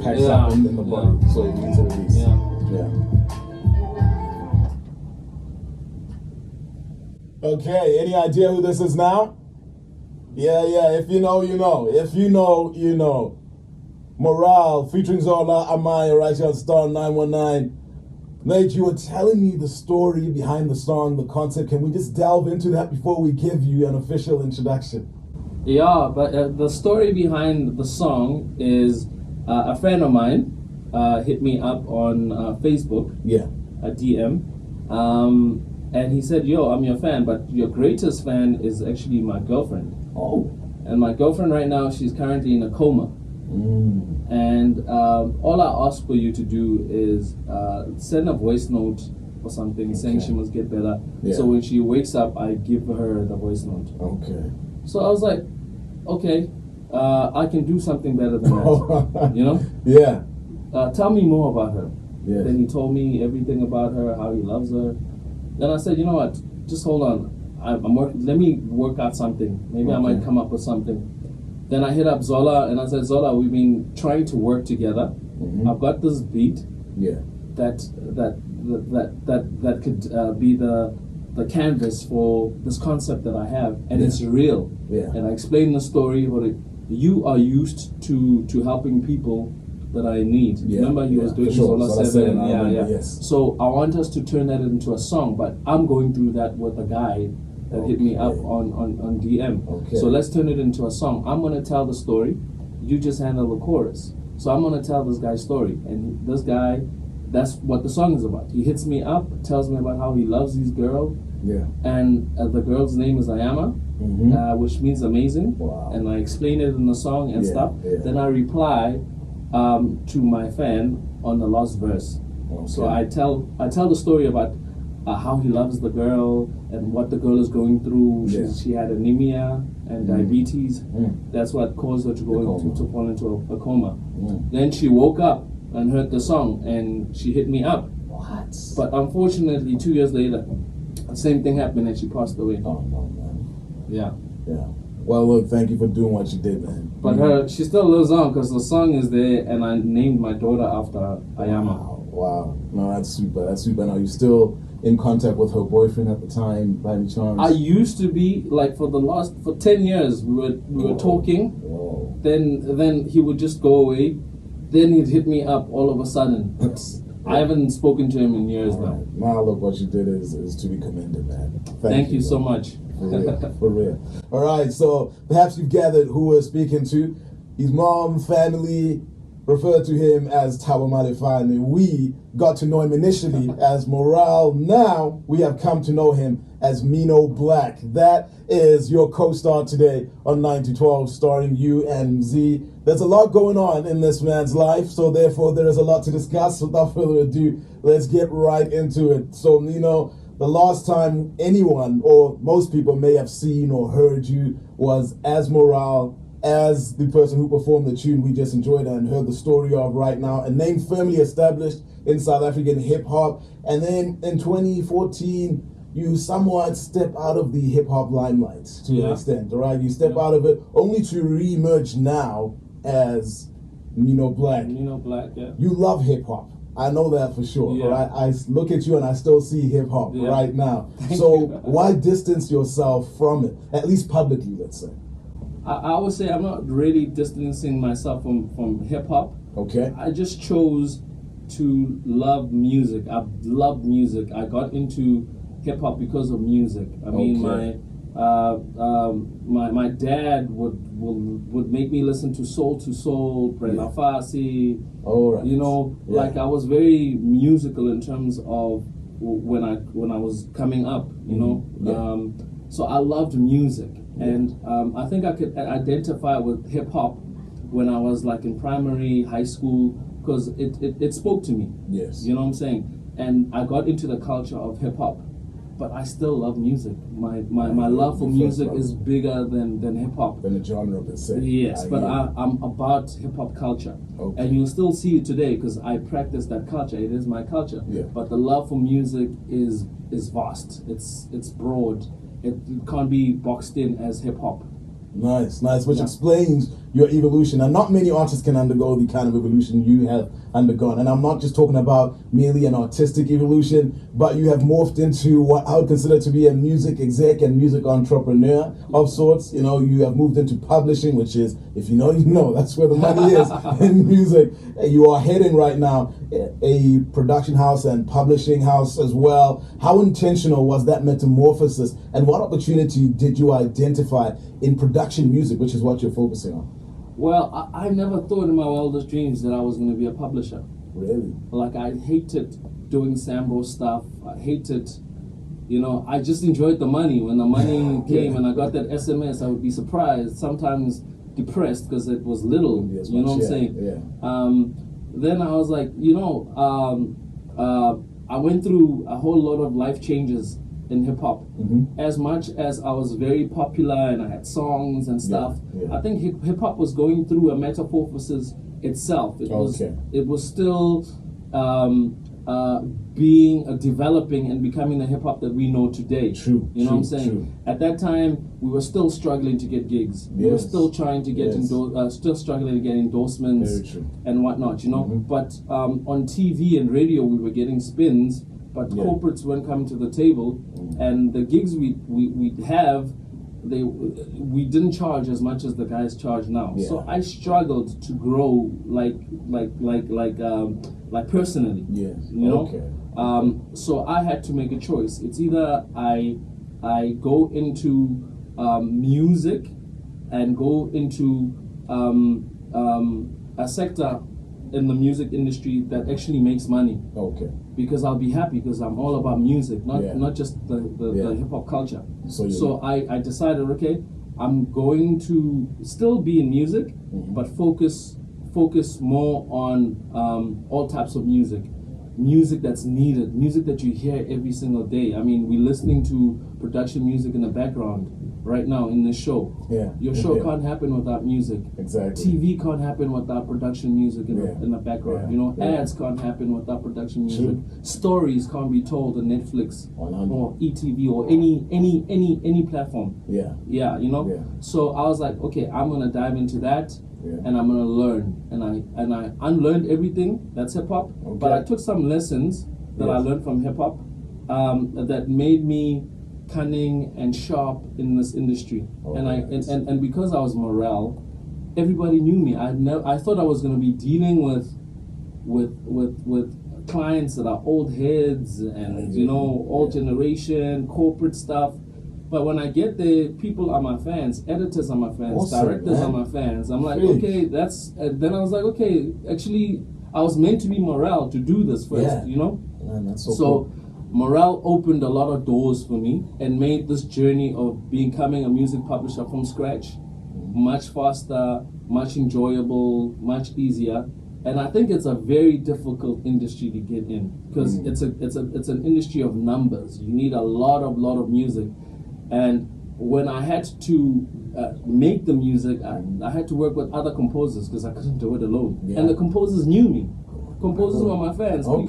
catch up in the body, so it needs a release. Yeah. Okay, any idea who this is now? Yeah, if you know, you know. If you know, you know. Morale featuring Zola Amaya right here on Star 919. Nate, you were telling me the story behind the song, the concept. Can we just delve into that before we give you an official introduction? Yeah, but the story behind the song is a friend of mine hit me up on Facebook, a DM, and he said, yo, I'm your fan, but your greatest fan is actually my girlfriend. Oh. And my girlfriend right now, she's currently in a coma. And all I ask for you to do is send a voice note or something saying she must get better. So when she wakes up, I give her the voice note. Okay. So I was like, okay, I can do something better than that. You know? Yeah. Tell me more about her. Yes. Then he told me everything about her, how he loves her. Then I said, you know what? Just hold on. Let me work out something. Maybe I might come up with something. Then I hit up Zola and I said, Zola, we've been trying to work together. I've got this beat that could be the canvas for this concept that I have, and it's real. And I explained the story. You are used to helping people that I need. Remember, he was doing Zola 7. Yes. So I want us to turn that into a song, but I'm going through that with a guy that hit me up on DM. So let's turn it into a song. I'm going to tell the story. You just handle the chorus. So I'm going to tell this guy's story. And this guy, that's what the song is about. He hits me up, tells me about how he loves this girl. And the girl's name is Ayama, which means amazing. And I explain it in the song and stuff. Then I reply to my fan on the last verse. So I tell the story about how he loves the girl and what the girl is going through. She had anemia and diabetes. That's what caused her to to fall into a coma. Then she woke up and heard the song and she hit me up. But unfortunately, 2 years later, the same thing happened and she passed away. Oh no, man. Yeah. Well, look, thank you for doing what you did, man. But she still lives on because the song is there, and I named my daughter after Ayama. Wow. No, that's super. Now, you still in contact with her boyfriend at the time, by any chance? I used to be, like, for 10 years, we were talking. Then he would just go away. Then he'd hit me up all of a sudden. I haven't spoken to him in years now. Now, look, what you did is to be commended, man. Thank you so much. For real. All right, so perhaps you've gathered who we're speaking to. His mom, family, referred to him as Amapaino. We got to know him initially as Morale. Now we have come to know him as Mino Black. That is your co-star today on 9 to 12, starring you and Z. There's a lot going on in this man's life, so therefore there is a lot to discuss. Without further ado, let's get right into it. So, Mino, the last time anyone or most people may have seen or heard you was as Morale, as the person who performed the tune we just enjoyed and heard the story of right now, a name firmly established in South African hip-hop. And then in 2014, you somewhat step out of the hip-hop limelight to an extent, all right? You step out of it only to re-emerge now as Mino Black. Mino Black, You love hip-hop. I know that for sure, right? I look at you and I still see hip-hop right now. Why distance yourself from it, at least publicly, let's say? I would say I'm not really distancing myself from hip-hop. Okay. I just chose to love music. I've loved music. I got into hip-hop because of music. I mean, my dad would make me listen to Soul to Soul, Brenda Fassi. You know, like I was very musical in terms of when I was coming up. You know, so I loved music, and I think I could identify with hip hop when I was like in primary, high school, because it spoke to me. Yes, you know what I'm saying, and I got into the culture of hip hop. But I still love music. My love for music is bigger than hip hop. Than the genre per se. Yes, but I'm about hip hop culture, and you'll still see it today because I practice that culture. It is my culture. But the love for music is vast. It's broad. It can't be boxed in as hip hop. Nice, which explains your evolution, and not many artists can undergo the kind of evolution you have undergone. And I'm not just talking about merely an artistic evolution, but you have morphed into what I would consider to be a music exec and music entrepreneur of sorts. You know, you have moved into publishing, which is, if you know, you know, that's where the money is in music. You are heading right now a production house and publishing house as well. How intentional was that metamorphosis, and what opportunity did you identify in production music, which is what you're focusing on? Well, I never thought in my wildest dreams that I was going to be a publisher. Really? Like, I hated doing Sambo stuff. I hated, you know, I just enjoyed the money. When the money came and I got that SMS, I would be surprised, sometimes depressed because it was little. You know what I'm saying? Yeah. Then I was like, you know, I went through a whole lot of life changes in hip hop. As much as I was very popular and I had songs and stuff, I think hip hop was going through a metamorphosis itself. It was still developing and becoming the hip hop that we know today. You know what I'm saying? At that time, we were still struggling to get gigs. We were still trying to get still struggling to get endorsements and whatnot. You know, but on TV and radio, we were getting spins. But corporates weren't coming to the table, and the gigs we'd have, we didn't charge as much as the guys charge now. So I struggled to grow like personally. You know. So I had to make a choice. It's either I go into music and go into a sector in the music industry that actually makes money. Because I'll be happy, because I'm all about music, not just the hip hop culture. So I decided, okay, I'm going to still be in music, but focus more on all types of music that's needed, music that you hear every single day. I mean, we're listening to production music in the background right now in this show. Your show can't happen without music. TV can't happen without production music in the background. You know, ads can't happen without production music. Stories can't be told on Netflix or ETV or any platform. You know. So I was like, okay, I'm gonna dive into that. And I'm gonna learn, and I unlearned everything that's hip hop, but I took some lessons that I learned from hip hop that made me cunning and sharp in this industry. And because I was Morel, everybody knew me. I thought I was gonna be dealing with clients that are old heads and you know, old generation corporate stuff. But when I get there, people are my fans, editors are my fans, directors are my fans. I'm like, okay, that's. Then I was like, okay, actually, I was meant to be Morel to do this first, you know. Man, that's so cool. Morel opened a lot of doors for me and made this journey of becoming a music publisher from scratch much faster, much enjoyable, much easier. And I think it's a very difficult industry to get in because it's an industry of numbers. You need a lot of music. And when I had to make the music, I had to work with other composers because I couldn't do it alone. And the composers knew me. Composers were my fans. I'm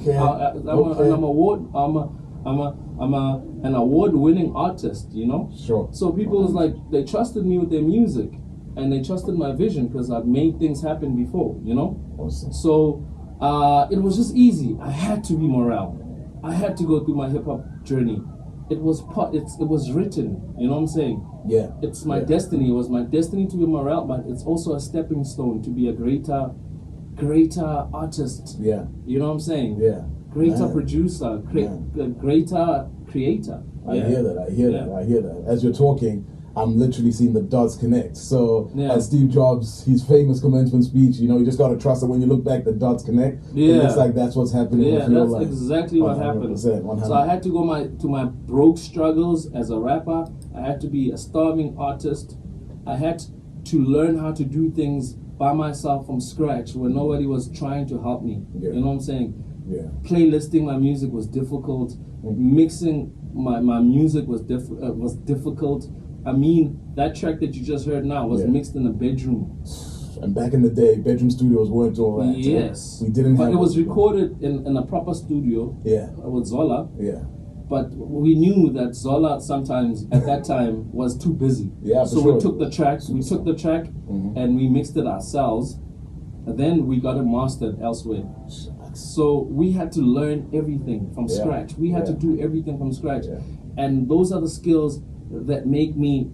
an award-winning artist, you know. So people was like, they trusted me with their music, and they trusted my vision because I've made things happen before, you know. So it was just easy. I had to be Morel. I had to go through my hip hop journey. It was written, you know what I'm saying? It's my destiny. It was my destiny to be Morel, but it's also a stepping stone to be a greater artist. You know what I'm saying? Greater producer, greater creator. I hear that. As you're talking, I'm literally seeing the dots connect. So, as Steve Jobs, his famous commencement speech, you know, you just got to trust that when you look back, the dots connect. It looks like that's what's happening with your life. That's exactly what happened. 100%. So I had to go to my broke struggles as a rapper. I had to be a starving artist. I had to learn how to do things by myself from scratch when nobody was trying to help me. You know what I'm saying? Playlisting my music was difficult. Mixing my music was difficult. I mean, that track that you just heard now was mixed in a bedroom. And back in the day, bedroom studios weren't all that. Yes. We didn't have. But it was recorded in a proper studio. With Zola. But we knew that Zola sometimes at that time was too busy. Yeah, so sure. we took the track, and we mixed it ourselves. And then we got it mastered elsewhere. So we had to learn everything from scratch. We had to do everything from scratch. Yeah. And those are the skills that make me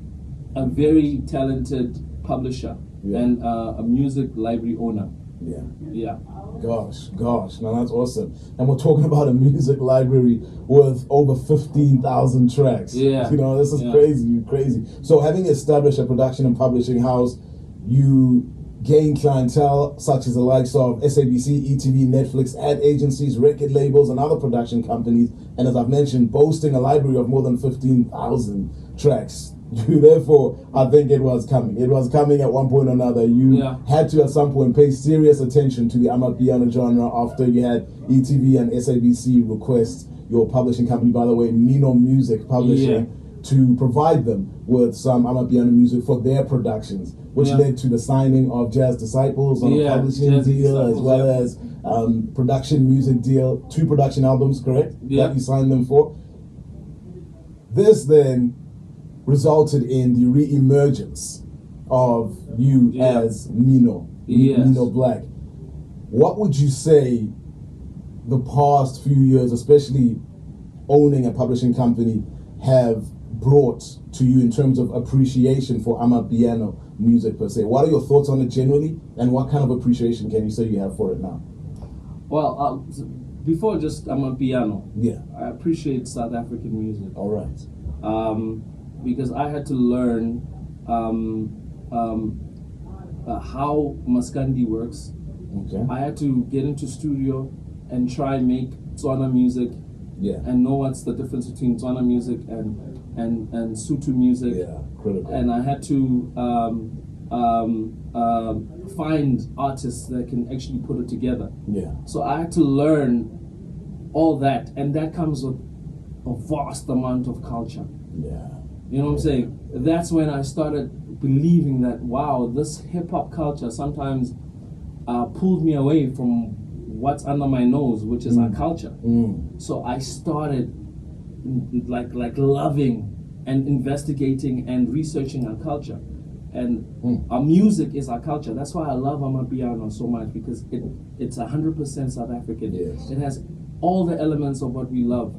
a very talented publisher and a music library owner. Yeah. Gosh, now that's awesome. And we're talking about a music library with over 15,000 tracks. Yeah. You know, this is crazy. So having established a production and publishing house, you gain clientele such as the likes of SABC, ETV, Netflix, ad agencies, record labels, and other production companies. And as I've mentioned, boasting a library of more than 15,000 tracks. You therefore, I think it was coming. It was coming at one point or another. You had to at some point pay serious attention to the Amapiano genre after you had ETV and SABC request your publishing company, by the way, Mino Music Publishing, to provide them with some Amapiano music for their productions, which led to the signing of Jazz Disciples on a publishing deal, as well as production music deal, 2 production albums, correct? That you signed them for. This then resulted in the re-emergence of you as Mino Black. What would you say the past few years, especially owning a publishing company, have brought to you in terms of appreciation for Amapiano music per se? What are your thoughts on it generally, and what kind of appreciation can you say you have for it now? Well, before just Amapiano, I appreciate South African music. All right. Because I had to learn how Maskandi works. Okay. I had to get into studio and try and make Tswana music, and know what's the difference between Tswana music and Sutu music. Yeah, critical. And I had to find artists that can actually put it together. Yeah. So I had to learn all that, and that comes with a vast amount of culture. Yeah. You know what I'm saying? That's when I started believing that, wow, this hip-hop culture sometimes pulled me away from what's under my nose, which is our culture. So I started like loving and investigating and researching our culture. And our music is our culture. That's why I love Amapiano so much, because it's 100% South African. Yes. It has all the elements of what we love,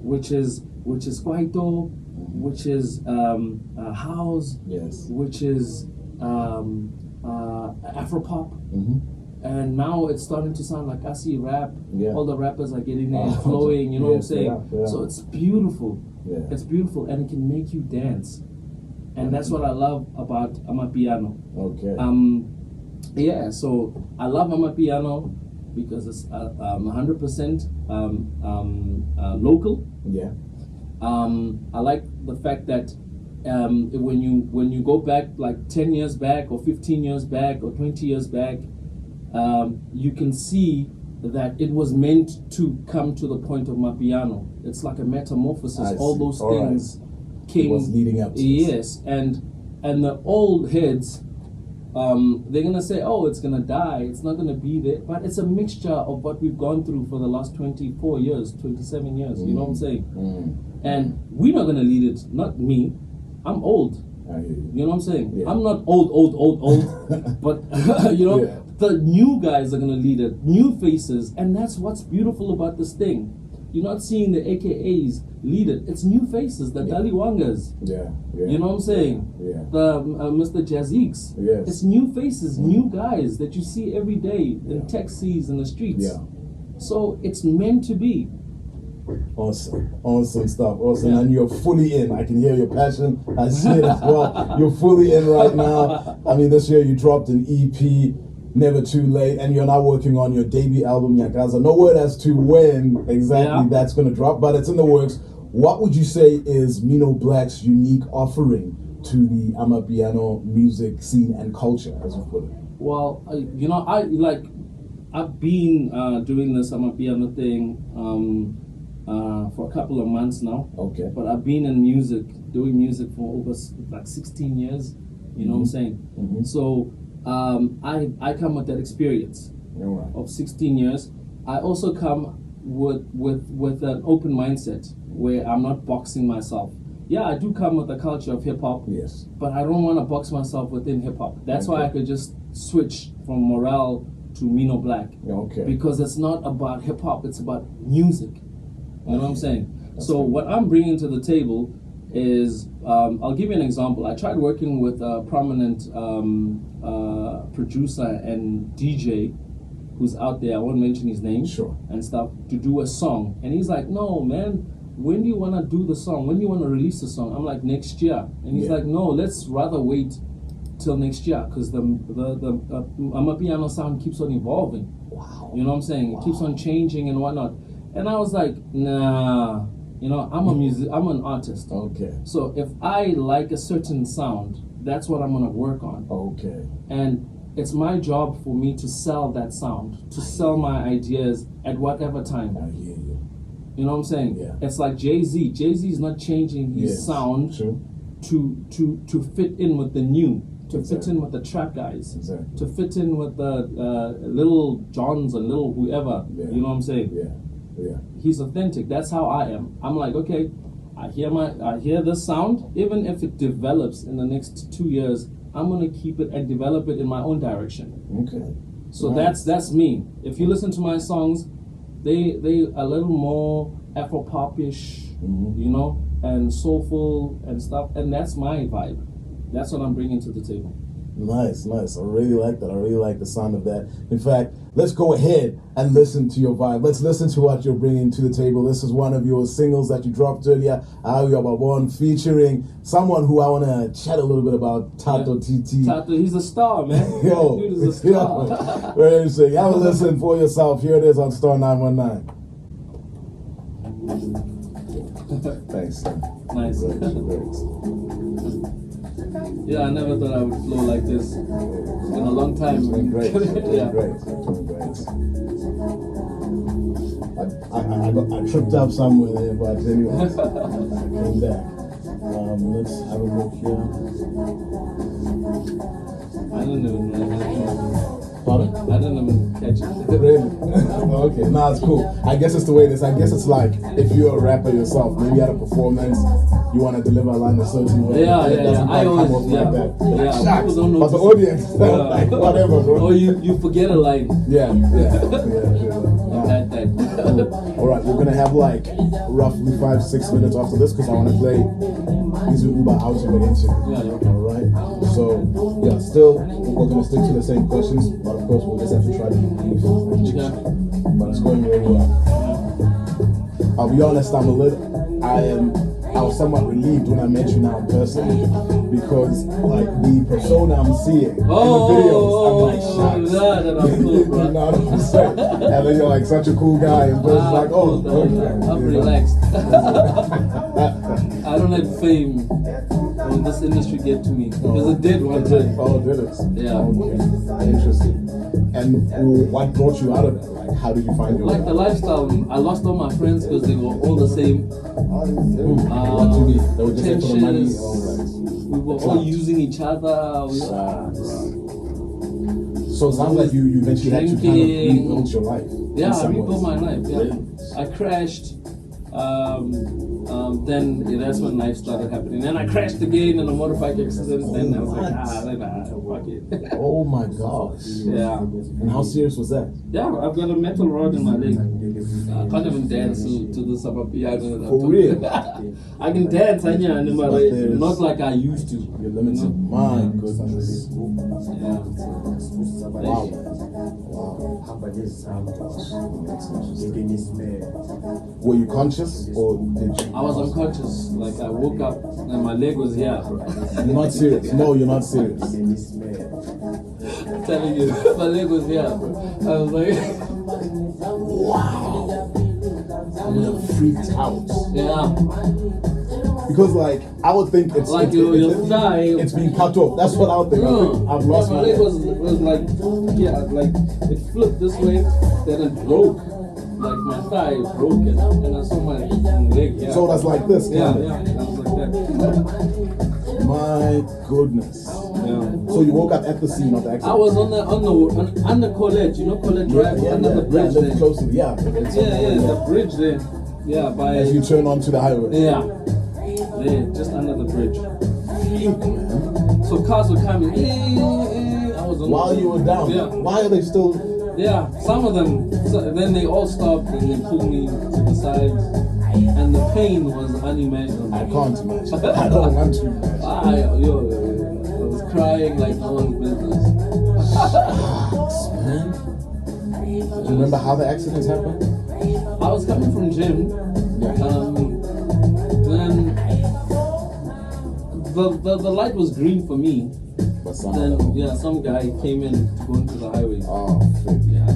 which is Kwaito, which is house, which is Afropop, and now it's starting to sound like Asi rap. All the rappers are getting there and flowing. You know what I'm saying? So it's beautiful. It's beautiful, and it can make you dance, and that's what I love about Amapiano. Okay. So I love Amapiano because it's 100% local. I like the fact that when you go back like 10 years back or 15 years back or 20 years back, you can see that it was meant to come to the point of Mapiano. It's like a metamorphosis. All those things came. It was leading up to this. And the old heads, they're gonna say, oh, it's gonna die, it's not gonna be there. But it's a mixture of what we've gone through for the last 24 years, 27 years. You know what I'm saying? And we're not gonna lead it, not me. I'm old. I hear you. You know what I'm saying? I'm not old, but you know, the new guys are gonna lead it, new faces, and that's what's beautiful about this thing. You're not seeing the AKAs lead it. It's new faces, the Daliwongas. You know what I'm saying? The Mr. Jaziks. It's new faces, new guys that you see every day in taxis in the streets. So it's meant to be. Awesome stuff. And you're fully in. I can hear your passion. I see it as well. You're fully in right now. I mean, this year you dropped an EP, Never Too Late, and you're now working on your debut album, Nyakaza. No word as to when exactly that's going to drop, but it's in the works. What would you say is Mino Black's unique offering to the Amapiano music scene and culture, as you put it? Well, you know, I've been doing this Amapiano thing for a couple of months now. But I've been in music, doing music for over like 16 years. You know what I'm saying? So I come with that experience of 16 years. I also come with an open mindset where I'm not boxing myself. Yeah, I do come with the culture of hip hop. Yes. But I don't want to box myself within hip hop. That's why I could just switch from Morale to Mino Black. Okay. Because it's not about hip hop, it's about music. You know what I'm saying? So what I'm bringing to the table is, I'll give you an example. I tried working with a prominent producer and DJ who's out there, I won't mention his name, sure, and stuff, to do a song. And he's like, no, man, when do you want to do the song? When do you want to release the song? I'm like, next year. And he's like, no, let's rather wait till next year, because the Amapiano sound keeps on evolving. Wow. You know what I'm saying? It keeps on changing and whatnot. And I was like, nah, you know, I'm an artist. Okay. So if I like a certain sound, that's what I'm gonna work on. Okay. And it's my job for me to sell that sound, to sell my ideas at whatever time. I hear you. You know what I'm saying? Yeah. It's like Jay-Z. Jay-Z is not changing his sound to fit in with the new, to fit in with the trap guys, to fit in with the little Johns and little whoever. Yeah. You know what I'm saying? Yeah. Yeah. He's authentic. That's how I am. I'm like, okay, I hear this sound. Even if it develops in the next 2 years, I'm gonna keep it and develop it in my own direction. Okay. So that's me. If you listen to my songs, they a little more Afro-pop-ish, you know, and soulful and stuff, and that's my vibe. That's what I'm bringing to the table. Nice. I really like that. I really like the sound of that. In fact, let's go ahead and listen to your vibe. Let's listen to what you're bringing to the table. This is one of your singles that you dropped earlier, Ayo Babon, featuring someone who I want to chat a little bit about, Tato TT. Tato, he's a star, man. Yo, dude is a star. Yo, very interesting. Have a listen for yourself. Here it is on Star 919. Thanks. Nice. Great. Yeah, I never thought I would flow like this. It's been a long time. It's been great. Yeah. I tripped up somewhere there, but anyway, I came back. Let's have a look here. I didn't even know. Pardon? I didn't even catch it. Really? Okay, nah, it's cool. I guess it's the way it is. I guess it's like if you're a rapper yourself, maybe at a performance, you want to deliver a line a certain way. Yeah. I always, like that. Yeah, people don't know. But the audience, like, whatever, bro. Or you forget a line. Yeah. All right, we're gonna have like roughly 5-6 minutes after this because I want to play these Uber out of the interview. Yeah. All right. So yeah, still we're gonna stick to the same questions, but of course we'll just have to try to be brief and chicken. But it's going really well. I'll be honest, I was somewhat relieved when I met you now in person because like the persona I'm seeing in the videos, I'm like shocked. You know what I'm saying? And then you're like such a cool guy and just like, I'm relaxed. I don't let fame in this industry get to me because it did one time. Oh, did it? Yeah. Okay. Interesting. And what brought you out of it? Like, how did you find your the lifestyle? I lost all my friends because they were all the same. What do you mean? They were just there for the money? We were all using each other. So it sounds like you eventually had to kind of rebuild your life. Yeah, I rebuilt my life. Yeah. I crashed. Then that's when life started happening. Then I crashed again in a motorbike accident. Then I was like, fuck it. Oh my gosh. Yeah. And how serious was that? Yeah, I've got a metal rod in my leg. I can't even dance to the Amapiano. For real? I can dance, but not like I used to. You're limited. My goodness. Yeah. Wow. Were you conscious or did you? I was unconscious. Like I woke up and my leg was here. You're not serious. No, you're not serious. I'm telling you, my leg was here. I was like, wow. I'm gonna freak out. Yeah. Because like I would think it's like you'll die. It's being cut off. That's what I would think. I think I've lost my leg. Was like like it flipped this way, then it broke. Like my thigh broke it, and I saw my leg. Yeah. So that's like this. Yeah, I was like that. My goodness. So you woke up at the scene of the accident? I was on the college, you know, college drive, under the bridge there. Close to the bridge there. Yeah, by as you turn onto the highway. Yeah, there, just under the bridge. So cars were coming. I was on while you were down. Yeah. Why are they still? Yeah, some of them. So then they all stopped and they pulled me to the side, and the pain was unimaginable. I can't imagine. I don't want to. I was crying like no one's business. Man. Do you remember how the accident happened? I was coming from gym. Then the light was green for me. But some guy came in going to the highway. Oh, shit. Yeah.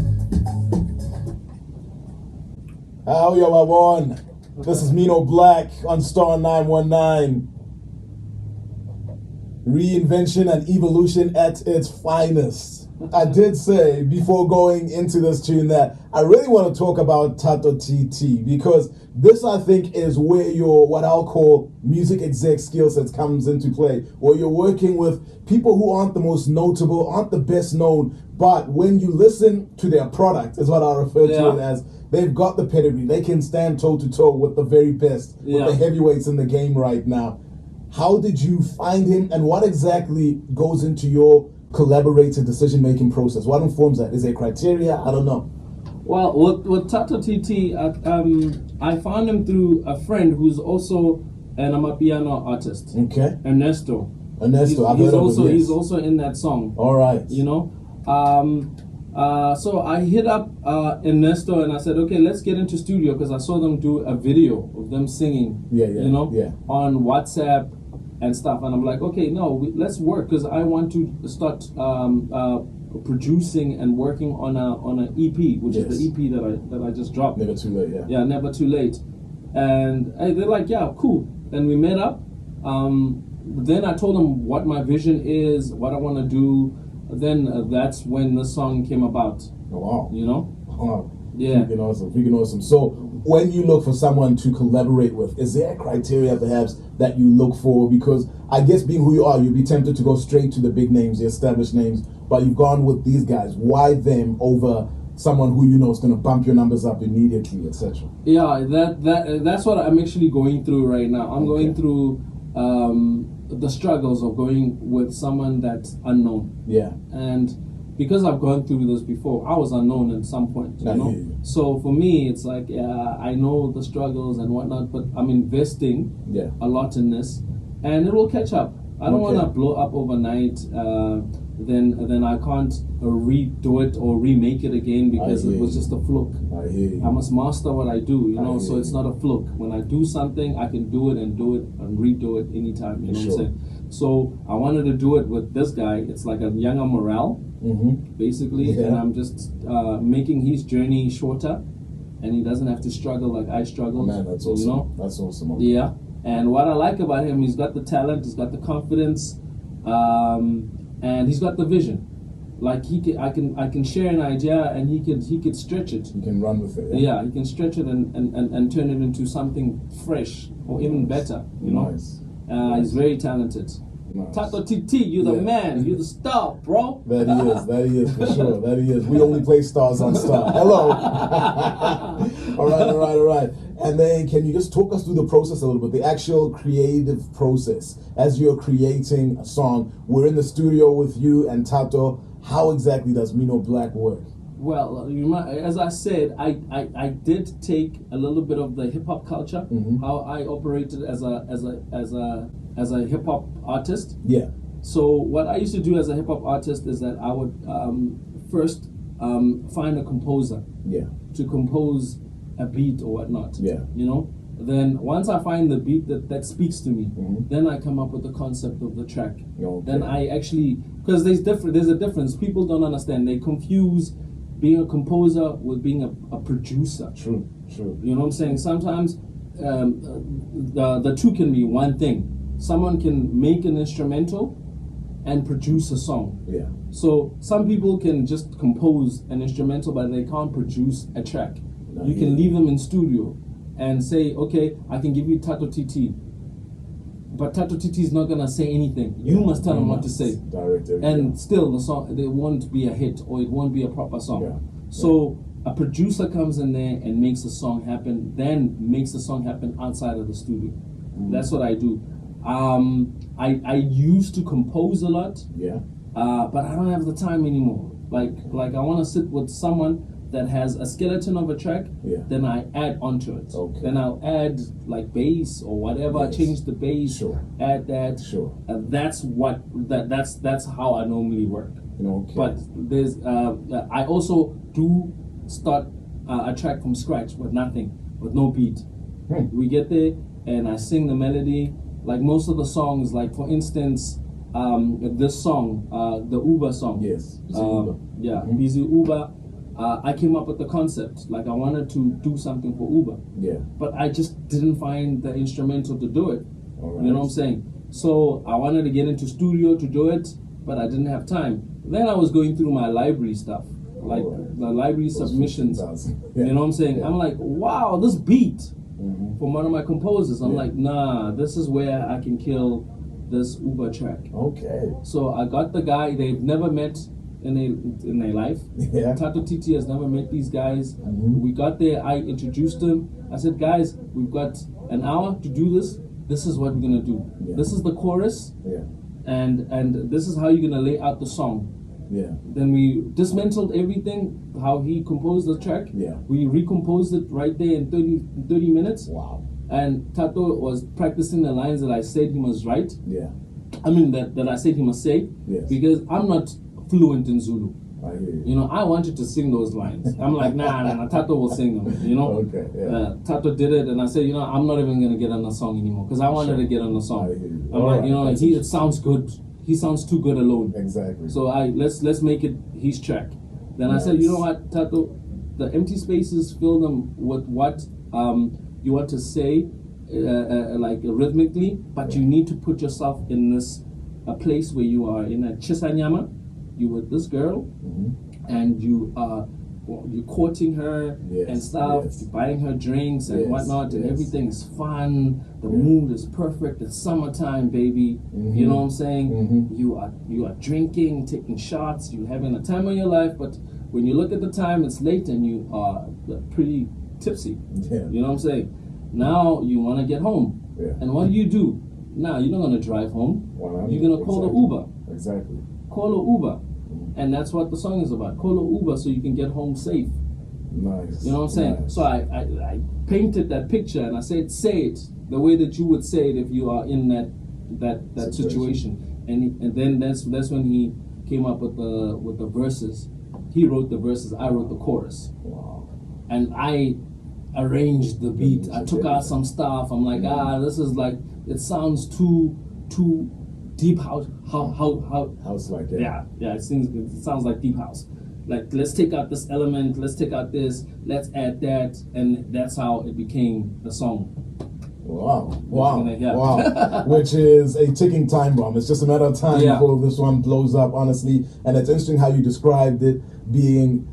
How you everyone? This is Mino Black on Star 919. Reinvention and evolution at its finest. I did say before going into this tune that I really want to talk about Tato TT, because this, I think, is where your, what I'll call, music exec skill sets comes into play, where you're working with people who aren't the most notable, aren't the best known, but when you listen to their product, is what I refer to it as, they've got the pedigree. They can stand toe to toe with the very best, with the heavyweights in the game right now. How did you find him, and what exactly goes into your collaborative decision-making process? What informs that? Is there criteria? I don't know. Well, with Tato TT, I found him through a friend who's also an Amapiano artist. Okay. Ernesto, I've heard of him, yes. He's also in that song. All right. You know? So I hit up Ernesto and I said, okay, let's get into studio, because I saw them do a video of them singing, on WhatsApp and stuff. And I'm like, okay, let's work, because I want to start producing and working on an EP, which is the EP that I just dropped. Never Too Late, Yeah, Never Too Late. And they're like, yeah, cool. And we met up. Then I told them what my vision is, what I want to do. Then that's when the song came about. Oh, wow. You know? Wow. Yeah. Freaking awesome. So when you look for someone to collaborate with, is there a criteria perhaps that you look for? Because I guess being who you are, you'd be tempted to go straight to the big names, the established names, but you've gone with these guys. Why them over someone who you know is going to bump your numbers up immediately, etc.? Yeah, that's what I'm actually going through right now. I'm going through the struggles of going with someone that's unknown. Yeah. And because I've gone through this before, I was unknown at some point, you know? So for me, it's like, I know the struggles and whatnot, but I'm investing a lot in this, and it will catch up. I don't want to blow up overnight, then I can't redo it or remake it again, because it was just a fluke. I must master what I do, you know, so it's not a fluke. When I do something, I can do it and redo it anytime, you know what I'm saying? So I wanted to do it with this guy. It's like a younger morale, basically, and I'm just making his journey shorter, and he doesn't have to struggle like I struggled. Man, that's awesome. You know? That's awesome. Yeah, and what I like about him, he's got the talent, he's got the confidence, and he's got the vision. Like I can share an idea, and he could stretch it. He can run with it. Yeah, he can stretch it and turn it into something fresh or even better. You know, he's very talented. Nice. Tato TT, you're the man, you're the star, bro. That he is for sure. That he is. We only play stars on Star. Hello. All right. And then can you just talk us through the process a little bit, the actual creative process as you're creating a song? We're in the studio with you and Tato. How exactly does Mino Black work? Well, as I said, I did take a little bit of the hip hop culture, how I operated as a hip hop artist. Yeah. So what I used to do as a hip hop artist is that I would first find a composer. Yeah. To compose a beat or whatnot. Yeah. You know. Then once I find the beat that speaks to me, then I come up with the concept of the track. Then I actually, because there's a difference. People don't understand. They confuse being a composer with being a producer. True. You know what I'm saying? Sometimes the two can be one thing. Someone can make an instrumental and produce a song. Yeah. So some people can just compose an instrumental, but they can't produce a track. You can leave them in studio and say, okay, I can give you Tato TT. but Tato Titi is not gonna say anything. You must tell him what to say. Direct everything. And still, the song, it won't be a hit, or it won't be a proper song. Yeah. So a producer comes in there and makes the song happen, then makes the song happen outside of the studio. That's what I do. I used to compose a lot, but I don't have the time anymore. Like I want to sit with someone that has a skeleton of a track, then I add onto it. Okay. Then I'll add like bass or whatever. I change the bass, add that. That's how I normally work. Okay. But there's I also do start a track from scratch with nothing, with no beat. We get there and I sing the melody. Like most of the songs, like for instance, this song, the Uber song. Yes. Busy Uber. I came up with the concept. Like I wanted to do something for Uber. Yeah. But I just didn't find the instrumental to do it. All right. You know what I'm saying? So I wanted to get into studio to do it, but I didn't have time. Then I was going through my library stuff, like the library submissions. You know what I'm saying? I'm like, wow, this beat from one of my composers. I'm like, nah, this is where I can kill this Uber track. Okay. So I got the guy. They've never met in their life. Tato Titi has never met these guys. We got there, I introduced them. I said, guys, we've got an hour to do this. This is what we're gonna do. This is the chorus, and this is how you're gonna lay out the song. Then we dismantled everything, how he composed the track. We recomposed it right there in 30 minutes. Wow. And Tato was practicing the lines that I said he must write. I mean that I said he must say. Because I'm not fluent in Zulu. I hear you. You know, I wanted to sing those lines. I'm like, nah, Tato will sing them, you know? Tato did it, and I said, you know, I'm not even going to get on the song anymore, because I wanted to get on the song. I hear you. I'm like, you know, it sounds good. He sounds too good alone. Exactly. So let's make it his track. Then I said, you know what, Tato, the empty spaces, fill them with what you want to say, like rhythmically, but you need to put yourself in a place where you are in a chisanyama. You with this girl, and you're courting her and stuff, you're buying her drinks and whatnot, and everything's fun. The mood is perfect. It's summertime, baby. You know what I'm saying? You are drinking, taking shots, you're having a time of your life. But when you look at the time, it's late and you are pretty tipsy. You know what I'm saying? Now you want to get home, and what do? Now you're not gonna drive home. You're gonna call the Uber. Exactly. Call an Uber. And that's what the song is about. Call an Uber so you can get home safe. Nice. You know what I'm saying? Nice. So I painted that picture and I said, say it the way that you would say it if you are in that situation. And then that's when he came up with the verses. He wrote the verses, I wrote the chorus. Wow. And I arranged the beat. I took out some stuff. I'm like, this is like, it sounds too deep house like that. It sounds like deep house. Like, let's take out this element, let's take out this, let's add that, and that's how it became the song. Wow. Which is a ticking time bomb. It's just a matter of time before this one blows up, honestly. And it's interesting how you described it being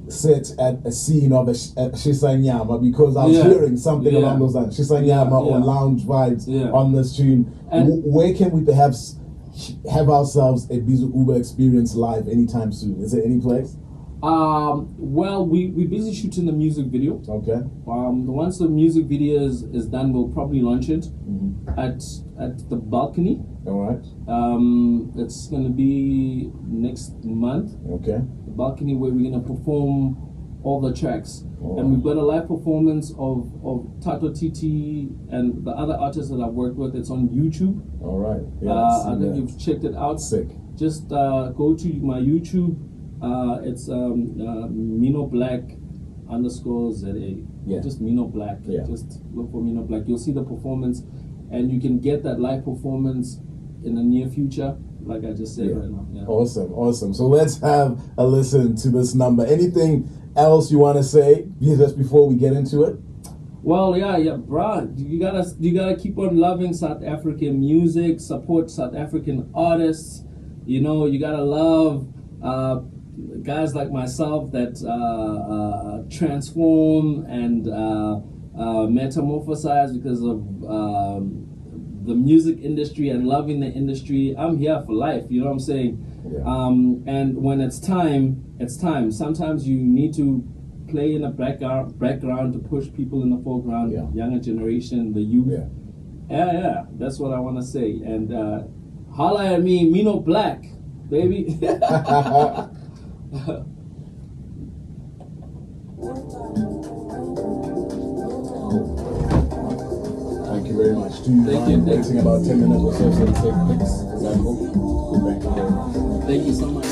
set at a scene of a Shisanyama, because I was hearing something along those lines, Shisanyama or lounge vibes on this tune. And where can we perhaps have ourselves a Bizu Uber experience live anytime soon? Is there any place? Well, we're busy shooting the music video. Okay. Once the music video is done, we'll probably launch it at the balcony. All right. It's gonna be next month. Okay. The balcony where we're gonna perform all the tracks, and we've got a live performance of Tato Titi and the other artists that I've worked with. It's on YouTube. All right. I think you've checked it out. Sick. Just go to my YouTube. It's Mino Black _ZA. Yeah. Just Mino Black. Yeah. Just look for Mino Black. You'll see the performance, and you can get that live performance in the near future, like I just said right now. Yeah. Awesome. So let's have a listen to this number. Anything else you want to say just before we get into it? Well, bro. You gotta keep on loving South African music, support South African artists. You know, you gotta love guys like myself that transform and metamorphosize because of the music industry and loving the industry, I'm here for life. You know what I'm saying? Yeah. And when it's time, it's time. Sometimes you need to play in the background to push people in the foreground, younger generation, the youth. Yeah, that's what I want to say. And holla at me, Mino Black, baby. Thank you very much. Do you mind waiting about 10 minutes or so to take pics? Is that cool? Thank you very much. Thank you so much.